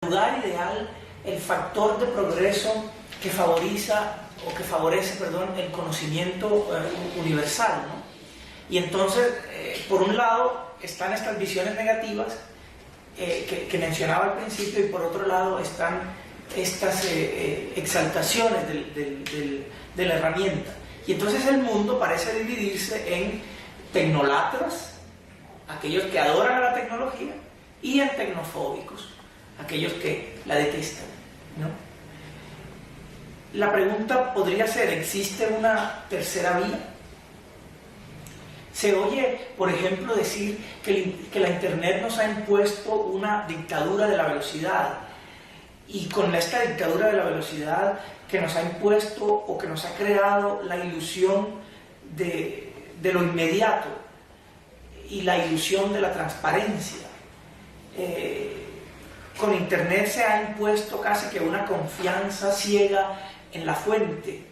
lugar ideal el factor de progreso que favorece, el conocimiento universal, ¿no? Y entonces, por un lado, están estas visiones negativas que mencionaba al principio, y por otro lado están estas exaltaciones de la herramienta. Y entonces el mundo parece dividirse en tecnolatras, aquellos que adoran a la tecnología, y en tecnofóbicos, aquellos que la detestan, ¿no? La pregunta podría ser: ¿existe una tercera vía? Se oye, por ejemplo, decir que la Internet nos ha impuesto una dictadura de la velocidad, y con esta dictadura de la velocidad que nos ha impuesto o que nos ha creado la ilusión de lo inmediato y la ilusión de la transparencia. Con Internet se ha impuesto casi que una confianza ciega en la fuente,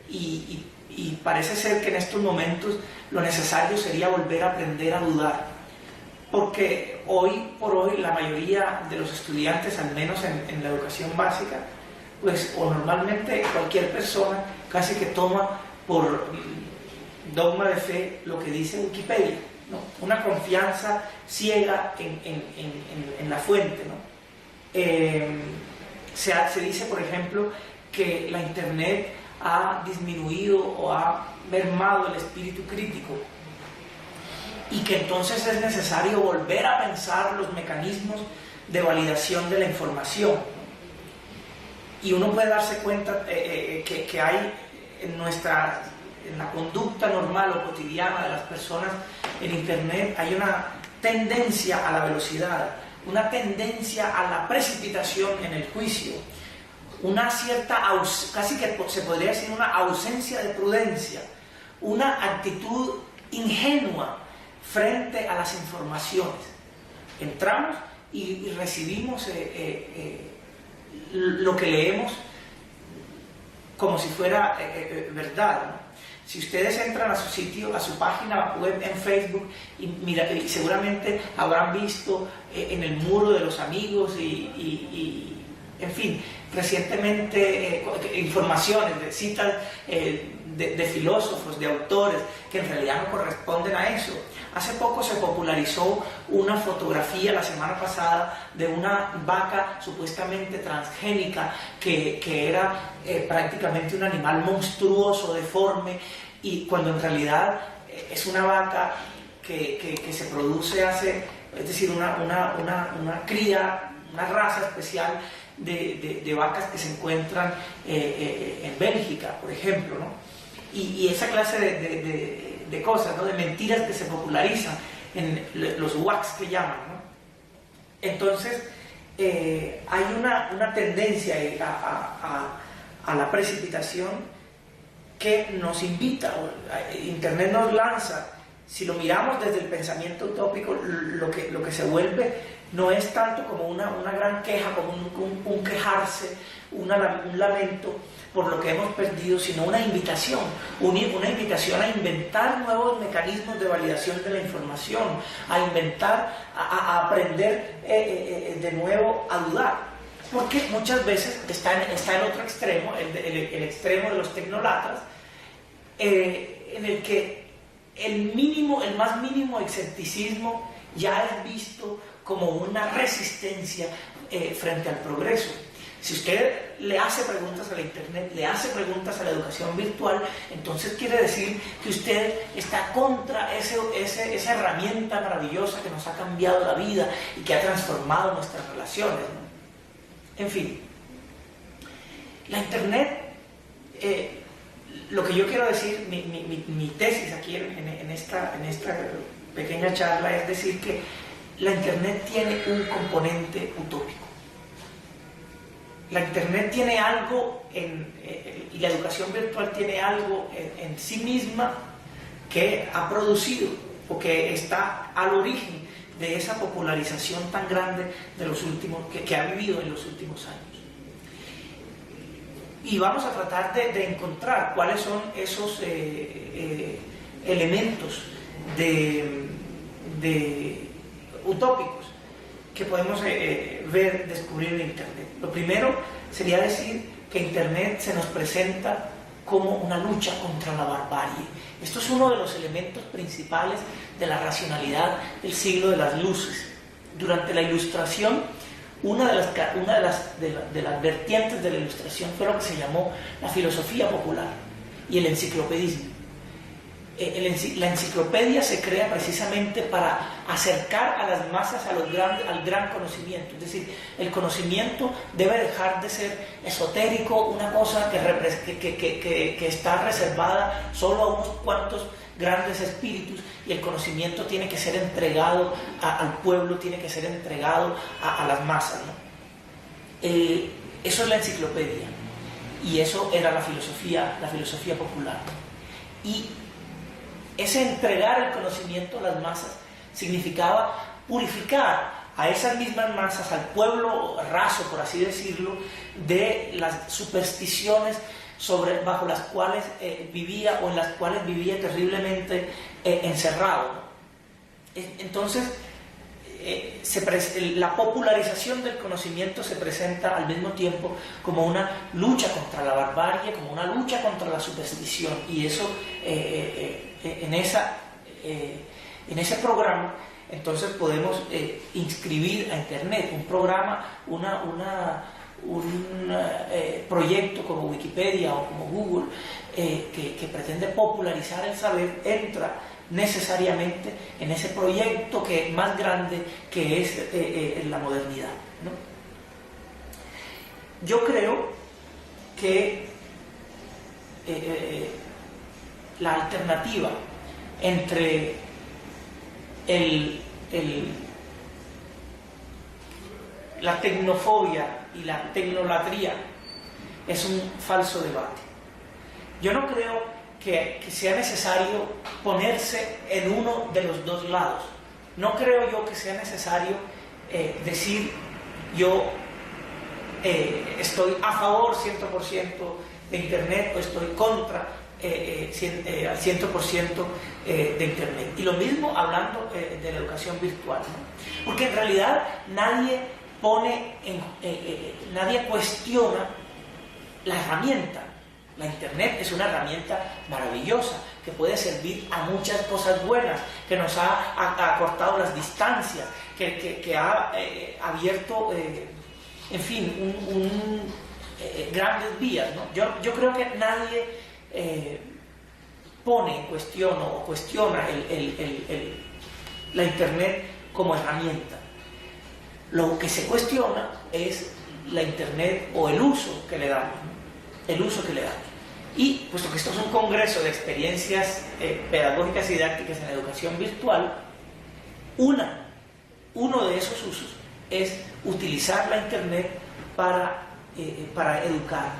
y parece ser que en estos momentos lo necesario sería volver a aprender a dudar, porque hoy por hoy la mayoría de los estudiantes, al menos en la educación básica, pues, o normalmente cualquier persona casi que toma por dogma de fe lo que dice Wikipedia, ¿no? Una confianza ciega en la fuente, ¿no? Se dice, por ejemplo, que la Internet ha disminuido o ha mermado el espíritu crítico, y que entonces es necesario volver a pensar los mecanismos de validación de la información. Y uno puede darse cuenta que hay en la conducta normal o cotidiana de las personas en Internet, hay una tendencia a la velocidad, una tendencia a la precipitación en el juicio, una cierta, casi que se podría decir una ausencia de prudencia, una actitud ingenua frente a las informaciones. Entramos y recibimos lo que leemos como si fuera verdad, ¿no? Si ustedes entran a su sitio, a su página web en Facebook, y seguramente habrán visto en el muro de los amigos en fin, recientemente informaciones de citas de filósofos, de autores, que en realidad no corresponden a eso. Hace poco se popularizó una fotografía la semana pasada de una vaca supuestamente transgénica que era prácticamente un animal monstruoso, deforme, y cuando en realidad es una vaca que se produce es decir, una cría, una raza especial de vacas que se encuentran en Bélgica, por ejemplo, ¿no? Y esa clase de cosas, ¿no? De mentiras que se popularizan en los wax que llaman, ¿no? Entonces hay una tendencia a la precipitación que nos invita. Internet nos lanza, si lo miramos desde el pensamiento utópico, lo que se vuelve no es tanto como una gran queja, como un quejarse, un lamento por lo que hemos perdido, sino una invitación a inventar nuevos mecanismos de validación de la información, a inventar, a aprender de nuevo a dudar. Porque muchas veces está el otro extremo, el extremo de los tecnolatras, en el que el más mínimo escepticismo ya es visto como una resistencia frente al progreso. Si usted le hace preguntas a la Internet, le hace preguntas a la educación virtual, entonces quiere decir que usted está contra esa herramienta maravillosa que nos ha cambiado la vida y que ha transformado nuestras relaciones, ¿no? En fin, la Internet, lo que yo quiero decir, mi tesis aquí en esta pequeña charla, es decir que la Internet tiene un componente utópico. La Internet tiene algo, y la educación virtual tiene algo en sí misma que ha producido o que está al origen de esa popularización tan grande de los últimos, que ha vivido en los últimos años. Y vamos a tratar de encontrar cuáles son esos elementos de utópicos que podemos descubrir el Internet. Lo primero sería decir que Internet se nos presenta como una lucha contra la barbarie. Esto es uno de los elementos principales de la racionalidad del siglo de las luces. Durante la Ilustración, una de las vertientes de la Ilustración fue lo que se llamó la filosofía popular y el enciclopedismo. La enciclopedia se crea precisamente para acercar a las masas al gran conocimiento. Es decir, el conocimiento debe dejar de ser esotérico, una cosa que está reservada solo a unos cuantos grandes espíritus, y el conocimiento tiene que ser entregado al pueblo, tiene que ser entregado a las masas, ¿no? Eso es la enciclopedia, y eso era la filosofía popular. Y ese entregar el conocimiento a las masas significaba purificar a esas mismas masas, al pueblo raso, por así decirlo, de las supersticiones bajo las cuales vivía, o en las cuales vivía terriblemente encerrado. Entonces, la popularización del conocimiento se presenta al mismo tiempo como una lucha contra la barbarie, como una lucha contra la superstición, y eso en ese programa entonces podemos inscribir a Internet un programa, un proyecto como Wikipedia o como Google que pretende popularizar el saber, entra necesariamente en ese proyecto que es más grande, que es la modernidad, ¿no? Yo creo que la alternativa entre la tecnofobia y la tecnolatría es un falso debate. Yo no creo que sea necesario ponerse en uno de los dos lados. No creo yo que sea necesario decir yo estoy a favor 100% de Internet o estoy contra al 100% de Internet. Y lo mismo hablando de la educación virtual, ¿no? Porque en realidad nadie cuestiona la herramienta. La Internet es una herramienta maravillosa que puede servir a muchas cosas buenas, que nos ha acortado las distancias, que ha abierto, en fin, grandes vías, ¿no? Yo creo que nadie pone en cuestión o cuestiona la Internet como herramienta. Lo que se cuestiona es la Internet o el uso que le damos, ¿no? El uso que le damos. Y puesto que esto es un congreso de experiencias pedagógicas y didácticas en educación virtual, uno de esos usos es utilizar la Internet para educar.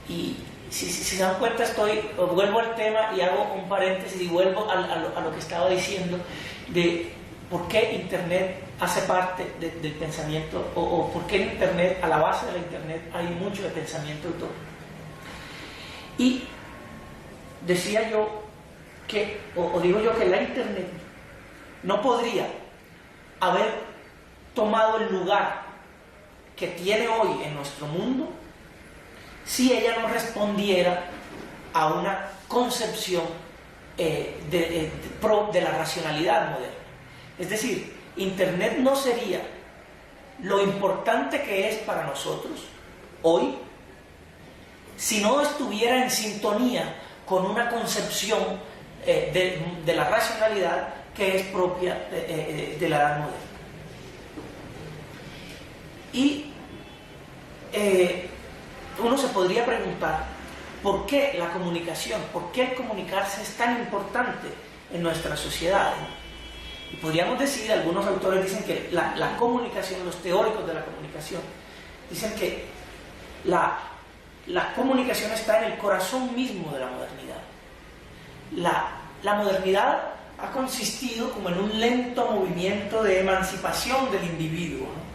Y si se dan cuenta, vuelvo al tema y hago un paréntesis y vuelvo a lo que estaba diciendo de por qué Internet hace parte del pensamiento, o por qué en Internet, a la base de la Internet, hay mucho de pensamiento utópico. Y decía yo que, o digo yo que la Internet no podría haber tomado el lugar que tiene hoy en nuestro mundo si ella no respondiera a una concepción de la racionalidad moderna. Es decir, Internet no sería lo importante que es para nosotros hoy si no estuviera en sintonía con una concepción de la racionalidad que es propia de la edad moderna. Y uno se podría preguntar por qué la comunicación, por qué el comunicarse es tan importante en nuestra sociedad. Y podríamos decir, algunos autores dicen que la comunicación, los teóricos de la comunicación, dicen que la comunicación está en el corazón mismo de la modernidad. La modernidad ha consistido como en un lento movimiento de emancipación del individuo, ¿no?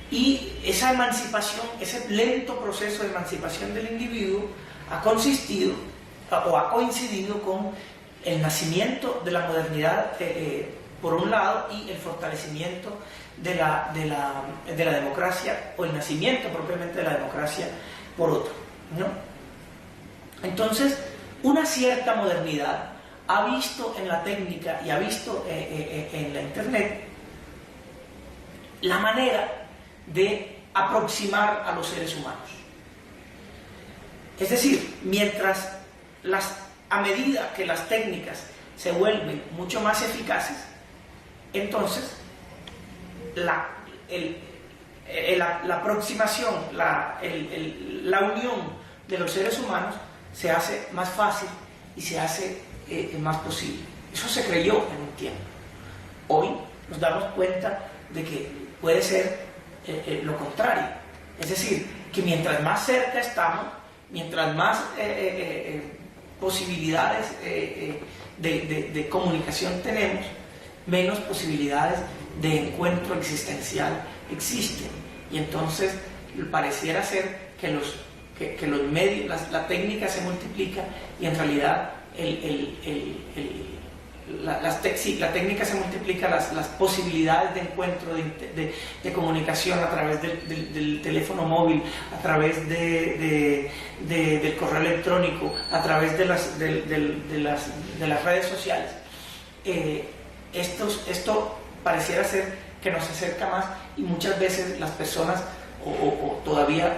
Y esa emancipación, ese lento proceso de emancipación del individuo ha consistido o ha coincidido con el nacimiento de la modernidad por un lado, y el fortalecimiento de la democracia, o el nacimiento propiamente de la democracia, por otro, ¿no? Entonces, una cierta modernidad ha visto en la técnica y ha visto en la Internet la manera de aproximar a los seres humanos. Es decir, a medida que las técnicas se vuelven mucho más eficaces, entonces la aproximación, la unión de los seres humanos se hace más fácil y se hace más posible. Eso se creyó en un tiempo. Hoy nos damos cuenta de que puede ser lo contrario. Es decir, que mientras más cerca estamos, mientras más posibilidades de comunicación tenemos, menos posibilidades de encuentro existencial existen. Y entonces pareciera ser que los medios, la técnica se multiplica, y en realidad la técnica se multiplica, las posibilidades de encuentro, de comunicación a través del teléfono móvil, a través del correo electrónico, a través de las redes sociales. Esto pareciera ser que nos acerca más, y muchas veces las personas todavía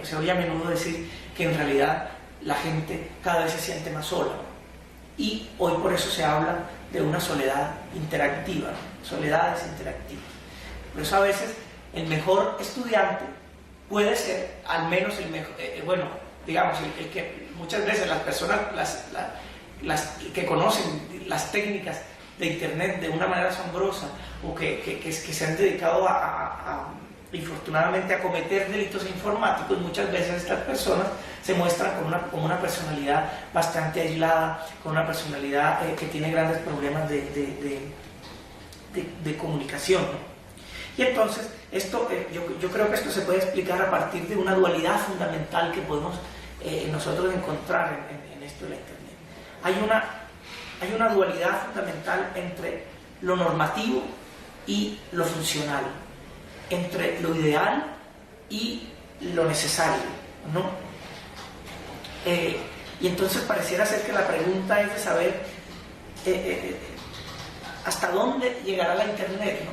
se oye a menudo decir que en realidad la gente cada vez se siente más sola, y hoy por eso se habla de una soledad interactiva, soledades interactivas. Por eso a veces el mejor estudiante puede ser, al menos el mejor, digamos, el que muchas veces las personas las que conocen las técnicas de Internet de una manera asombrosa, o que se han dedicado infortunadamente a cometer delitos informáticos, muchas veces estas personas se muestran con una personalidad bastante aislada, con una personalidad que tiene grandes problemas de comunicación, ¿no? Y entonces yo creo que esto se puede explicar a partir de una dualidad fundamental que podemos nosotros encontrar en esto de la Internet. Hay una dualidad fundamental entre lo normativo y lo funcional, entre lo ideal y lo necesario, ¿no? Y entonces pareciera ser que la pregunta es de saber hasta dónde llegará la Internet, ¿no?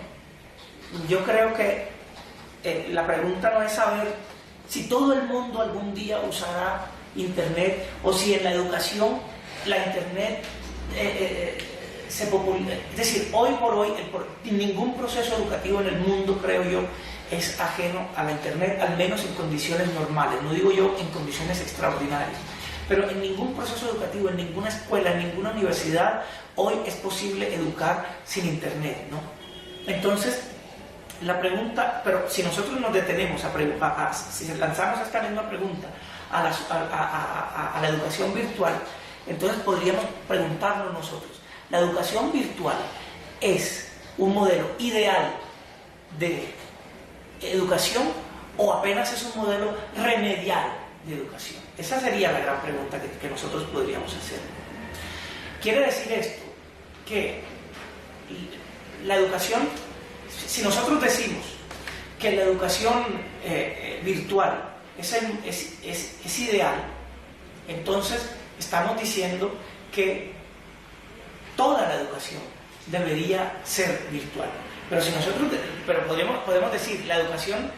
Yo creo que la pregunta no es saber si todo el mundo algún día usará Internet, o si en la educación la Internet se populariza. Es decir, hoy por hoy ningún proceso educativo en el mundo, creo yo, es ajeno a la Internet, al menos en condiciones normales. No digo yo en condiciones extraordinarias, pero en ningún proceso educativo, en ninguna escuela, en ninguna universidad, hoy es posible educar sin Internet, ¿no? Entonces, la pregunta, pero si nosotros nos detenemos si lanzamos esta misma pregunta a la educación virtual, entonces podríamos preguntarnos nosotros: ¿la educación virtual es un modelo ideal de educación, o apenas es un modelo remedial de educación? Esa sería la gran pregunta que nosotros podríamos hacer. Quiere decir esto que la educación, si nosotros decimos que la educación virtual es ideal, entonces estamos diciendo que toda la educación debería ser virtual. Pero podemos decir la educación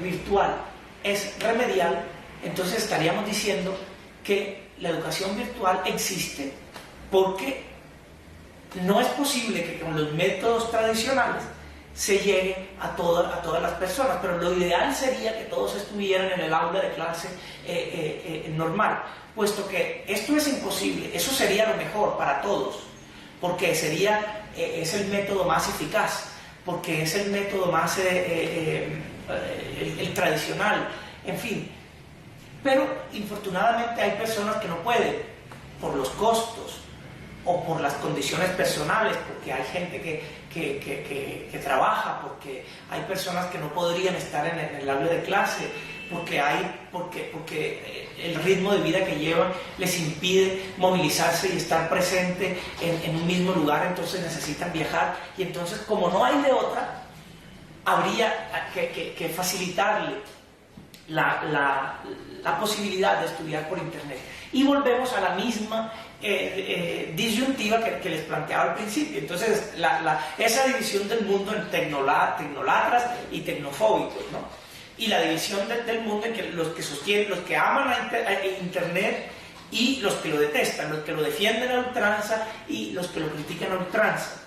virtual es remedial, entonces estaríamos diciendo que la educación virtual existe porque no es posible que con los métodos tradicionales se llegue a todas las personas, pero lo ideal sería que todos estuvieran en el aula de clase normal. Puesto que esto es imposible, eso sería lo mejor para todos, porque es el método más eficaz, porque es el método más el tradicional, en fin. Pero infortunadamente hay personas que no pueden, por los costos o por las condiciones personales, porque hay gente que trabaja, porque hay personas que no podrían estar en el aula de clase, porque el ritmo de vida que llevan les impide movilizarse y estar presente en un mismo lugar, entonces necesitan viajar, y entonces, como no hay de otra, habría que facilitarle la posibilidad de estudiar por internet. Y volvemos a la misma disyuntiva que les planteaba al principio. Entonces, esa división del mundo en tecnolatras y tecnofóbicos, ¿no? Y la división del mundo en que los que sostienen, los que aman a internet y los que lo detestan, los que lo defienden a ultranza y los que lo critican a ultranza.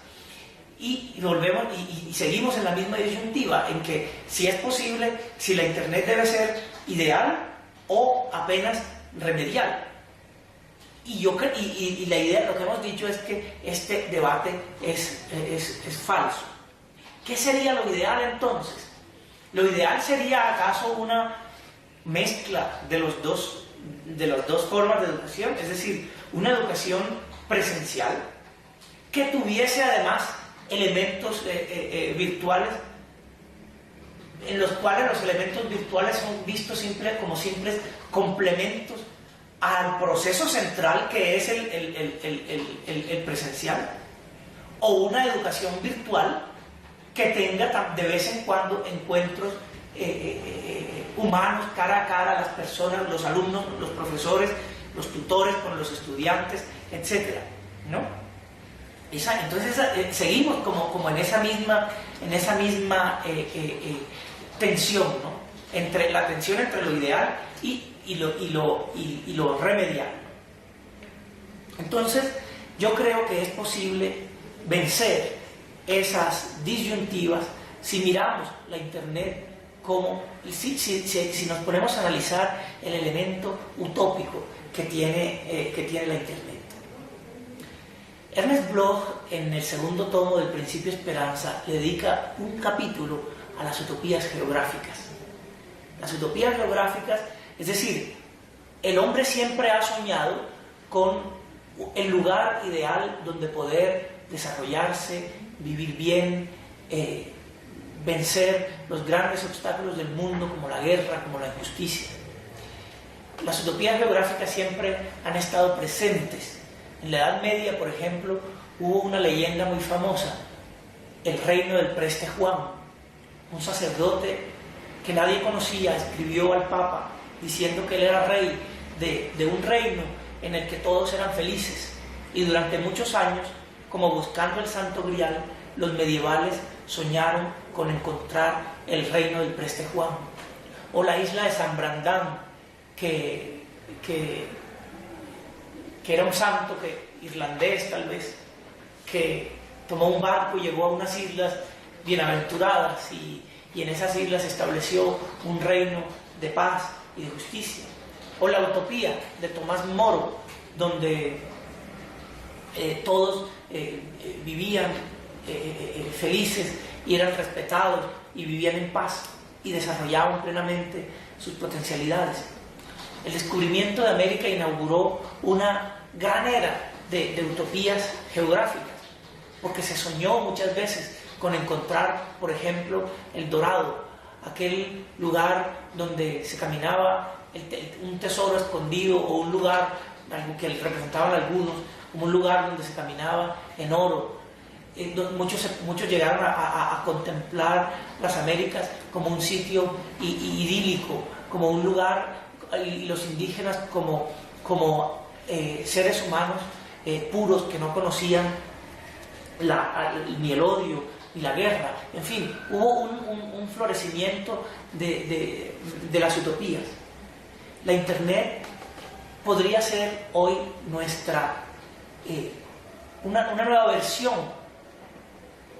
Y volvemos y seguimos en la misma disyuntiva, en que si es posible, si la internet debe ser ideal o apenas remedial. Y la idea, lo que hemos dicho es que este debate es falso. ¿Qué sería lo ideal entonces? ¿Lo ideal sería acaso una mezcla de las dos formas de educación? Es decir, una educación presencial que tuviese además elementos virtuales, en los cuales los elementos virtuales son vistos como simples complementos al proceso central que es el presencial, o una educación virtual que tenga de vez en cuando encuentros humanos, cara a cara, las personas, los alumnos, los profesores, los tutores con los estudiantes, etc., ¿no? Entonces seguimos como en esa misma tensión, ¿no? La tensión entre lo ideal y lo remedial. Entonces yo creo que es posible vencer esas disyuntivas si miramos la internet como, si nos ponemos a analizar el elemento utópico que tiene la internet. Ernest Bloch, en el segundo tomo del Principio Esperanza, le dedica un capítulo a las utopías geográficas. Las utopías geográficas, es decir, el hombre siempre ha soñado con el lugar ideal donde poder desarrollarse, vivir bien, vencer los grandes obstáculos del mundo, como la guerra, como la injusticia. Las utopías geográficas siempre han estado presentes. En la Edad Media, por ejemplo, hubo una leyenda muy famosa, el reino del preste Juan. Un sacerdote que nadie conocía escribió al Papa diciendo que él era rey de un reino en el que todos eran felices. Y durante muchos años, como buscando el Santo Grial, los medievales soñaron con encontrar el reino del preste Juan. O la isla de San Brandán, que era un santo irlandés tal vez, que tomó un barco y llegó a unas islas bienaventuradas y en esas islas estableció un reino de paz y de justicia. O la utopía de Tomás Moro, donde todos vivían felices y eran respetados y vivían en paz y desarrollaban plenamente sus potencialidades. El descubrimiento de América inauguró una gran era de utopías geográficas, porque se soñó muchas veces con encontrar, por ejemplo, el Dorado, aquel lugar donde se caminaba un tesoro escondido, o un lugar, algo que representaban algunos, como un lugar donde se caminaba en oro. Muchos llegaron a contemplar las Américas como un sitio idílico, como un lugar, y los indígenas como seres humanos puros que no conocían ni el odio ni la guerra. En fin, hubo un florecimiento de las utopías. La internet podría ser hoy una nueva versión,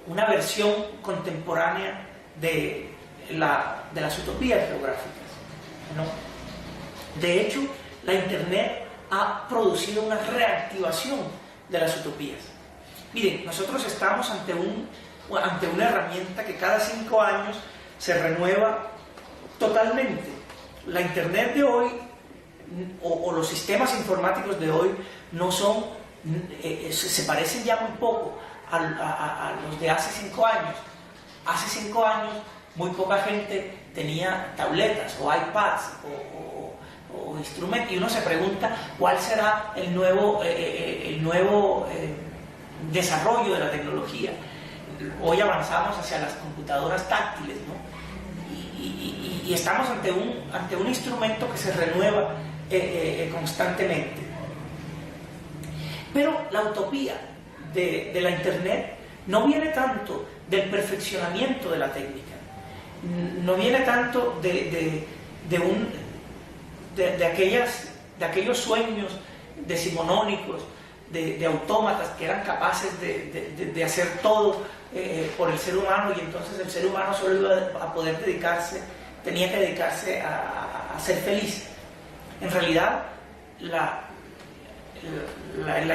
una versión contemporánea de las utopías geográficas, ¿no? De hecho, la internet ha producido una reactivación de las utopías. Miren, nosotros estamos ante una herramienta que cada 5 años se renueva totalmente. La internet de hoy o los sistemas informáticos de hoy no son, se parecen ya muy poco a los de hace 5 años. Hace 5 años muy poca gente tenía tabletas o iPads o instrumento, y uno se pregunta cuál será el nuevo desarrollo de la tecnología. Hoy avanzamos hacia las computadoras táctiles, ¿no? Y estamos ante un instrumento que se renueva constantemente. Pero la utopía de la Internet no viene tanto del perfeccionamiento de la técnica, no viene tanto de aquellos sueños decimonónicos de autómatas que eran capaces de hacer todo por el ser humano, y entonces el ser humano solo iba a poder tenía que dedicarse a ser feliz. En realidad, la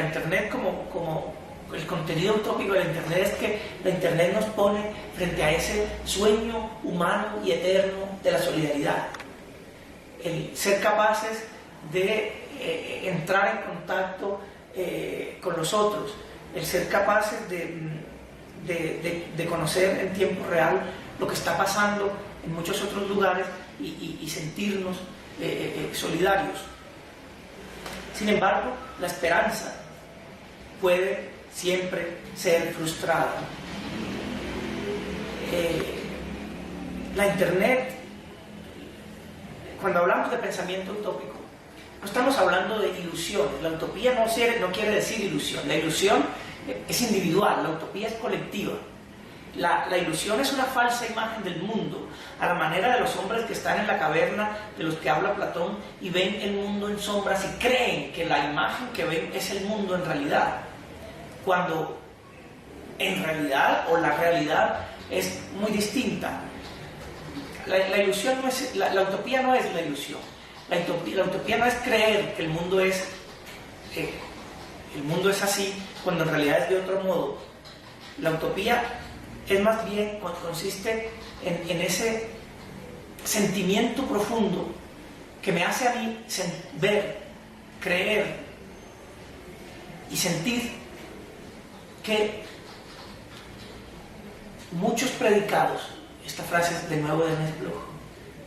Internet, como el contenido utópico de la Internet, es que la Internet nos pone frente a ese sueño humano y eterno de la solidaridad. El ser capaces de entrar en contacto con los otros, el ser capaces de conocer en tiempo real lo que está pasando en muchos otros lugares y sentirnos solidarios. Sin embargo, la esperanza puede siempre ser frustrada. La Internet, cuando hablamos de pensamiento utópico, no estamos hablando de ilusiones. La utopía no quiere decir ilusión. La ilusión es individual, la utopía es colectiva. La ilusión es una falsa imagen del mundo, a la manera de los hombres que están en la caverna de los que habla Platón y ven el mundo en sombras y creen que la imagen que ven es el mundo en realidad, cuando en realidad o la realidad es muy distinta. La ilusión no es, la utopía no es la ilusión. La utopía no es creer que el mundo es así cuando en realidad es de otro modo. La utopía es más bien, consiste en ese sentimiento profundo que me hace a mí ver, creer y sentir que muchos predicados, esta frase es de nuevo de Ernest Bloch,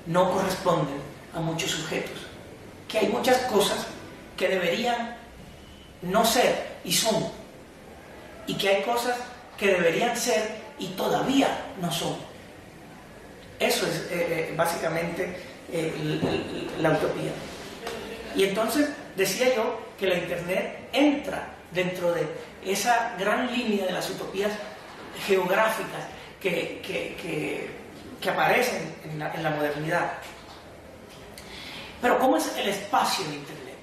no corresponden a muchos sujetos, que hay muchas cosas que deberían no ser y son, y que hay cosas que deberían ser y todavía no son. Eso es básicamente la utopía. Y entonces decía yo que la Internet entra dentro de esa gran línea de las utopías geográficas que aparecen en la modernidad. Pero ¿cómo es el espacio de Internet?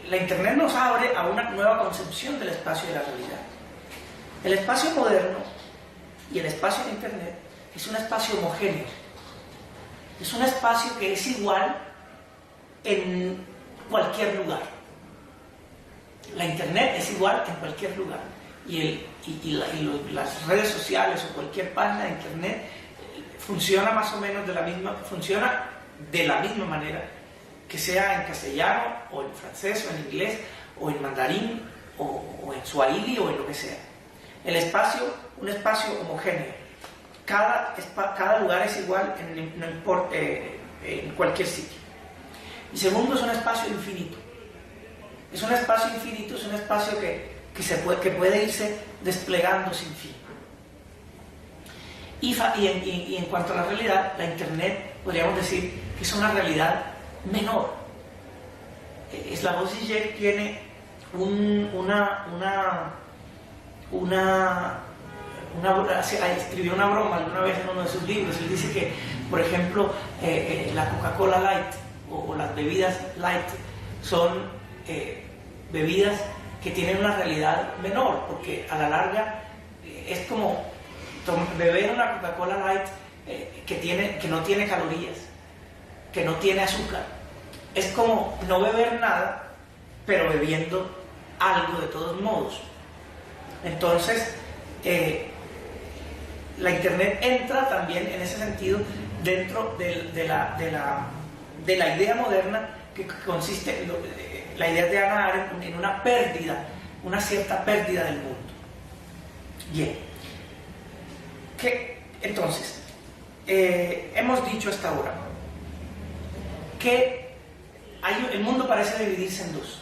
La Internet nos abre a una nueva concepción del espacio y de la realidad. El espacio moderno y el espacio de Internet es un espacio homogéneo. Es un espacio que es igual en cualquier lugar. La Internet es igual en cualquier lugar. Y las redes sociales o cualquier página de Internet funciona más o menos funciona de la misma manera, que sea en castellano o en francés o en inglés o en mandarín o en suahili o en lo que sea. El espacio, un espacio homogéneo. Cada lugar es igual en cualquier sitio. Y segundo, es un espacio infinito. Es un espacio infinito, es un espacio que puede irse desplegando sin fin. Y en cuanto a la realidad, la Internet podríamos decir que es una realidad menor. Slavoj Žižek tiene escribió una broma alguna vez en uno de sus libros. Él dice que, por ejemplo, la Coca-Cola Light o las bebidas Light son bebidas que tienen una realidad menor, porque a la larga es como beber una Coca-Cola Light que no tiene calorías, que no tiene azúcar. Es como no beber nada, pero bebiendo algo de todos modos. Entonces, la Internet entra también en ese sentido dentro de la idea moderna que consiste, la idea de Hannah Arendt, en una cierta pérdida del mundo. Bien. Entonces, hemos dicho hasta ahora que el mundo parece dividirse en dos.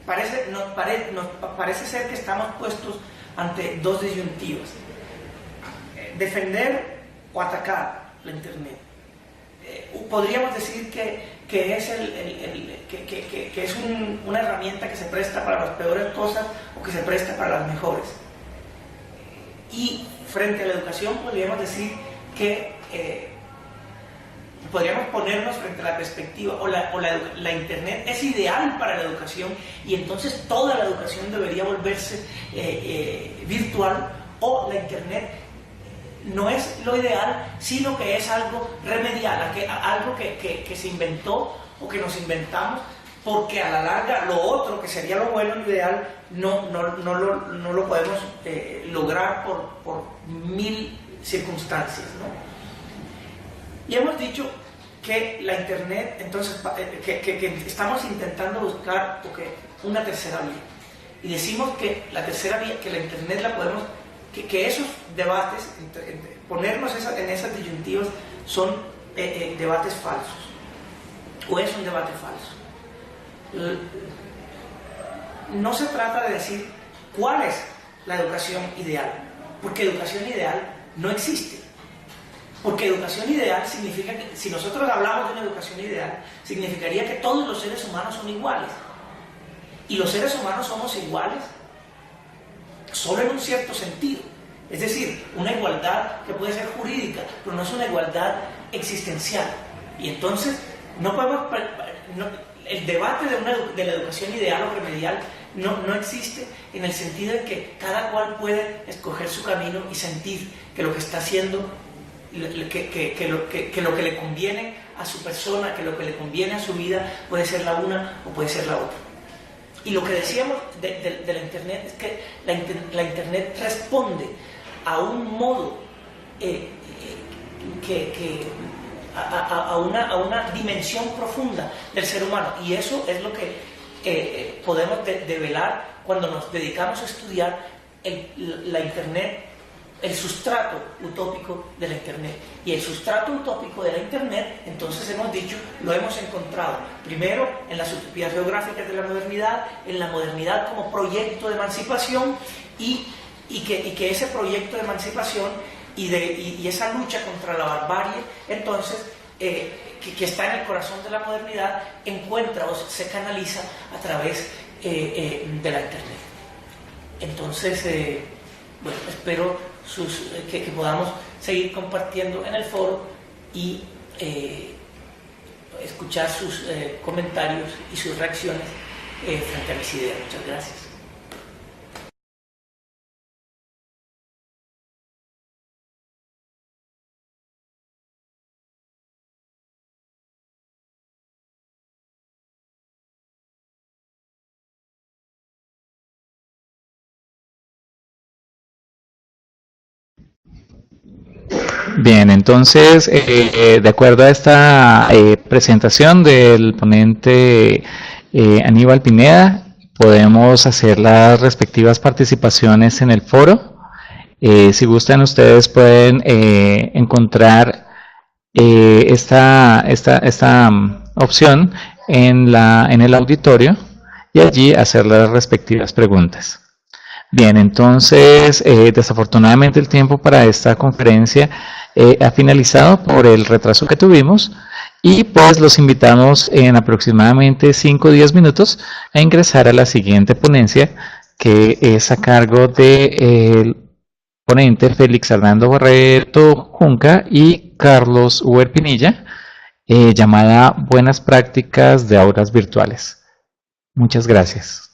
Parece ser que estamos puestos ante dos disyuntivas: defender o atacar la Internet. Podríamos decir que es una herramienta que se presta para las peores cosas o que se presta para las mejores. Y frente a la educación podríamos decir que podríamos ponernos frente a la perspectiva, la Internet es ideal para la educación y entonces toda la educación debería volverse virtual, o la Internet no es lo ideal, sino que es algo remedial, algo que se inventó o que nos inventamos, porque a la larga lo otro, que sería lo bueno, lo ideal, no lo podemos lograr por mil circunstancias, ¿no? Y hemos dicho que la Internet, entonces, que estamos intentando buscar una tercera vía. Y decimos que la tercera vía, que la Internet la podemos, que esos debates, ponernos en esas disyuntivas, son debates falsos. O es un debate falso. No se trata de decir cuál es la educación ideal, porque educación ideal no existe. Porque educación ideal significa que, si nosotros hablamos de una educación ideal, significaría que todos los seres humanos son iguales. Y los seres humanos somos iguales solo en un cierto sentido. Es decir, una igualdad que puede ser jurídica, pero no es una igualdad existencial. Y entonces, el debate de la educación ideal o remedial no existe, en el sentido de que cada cual puede escoger su camino y sentir que lo que está haciendo, que lo que le conviene a su persona, que lo que le conviene a su vida, puede ser la una o puede ser la otra. Y lo que decíamos de la Internet es que la Internet responde a un modo, a una dimensión profunda del ser humano, y eso es lo que podemos develar cuando nos dedicamos a estudiar la Internet, el sustrato utópico de la Internet. Y el sustrato utópico de la Internet, entonces hemos dicho, lo hemos encontrado primero en las utopías geográficas de la modernidad, en la modernidad como proyecto de emancipación, y que ese proyecto de emancipación y esa lucha contra la barbarie, entonces, que está en el corazón de la modernidad, encuentra o se canaliza a través de la Internet. Entonces, bueno, espero que podamos seguir compartiendo en el foro y escuchar sus comentarios y sus reacciones frente a mis ideas. Muchas gracias. Bien, entonces, de acuerdo a esta presentación del ponente Aníbal Pineda, podemos hacer las respectivas participaciones en el foro. Si gustan, ustedes pueden encontrar esta opción en el auditorio y allí hacer las respectivas preguntas. Bien, entonces, desafortunadamente el tiempo para esta conferencia ha finalizado por el retraso que tuvimos, y pues los invitamos en aproximadamente 5 o 10 minutos a ingresar a la siguiente ponencia, que es a cargo del ponente Félix Hernando Barreto Junca y Carlos Uber Pinilla, llamada Buenas prácticas de aulas virtuales. Muchas gracias.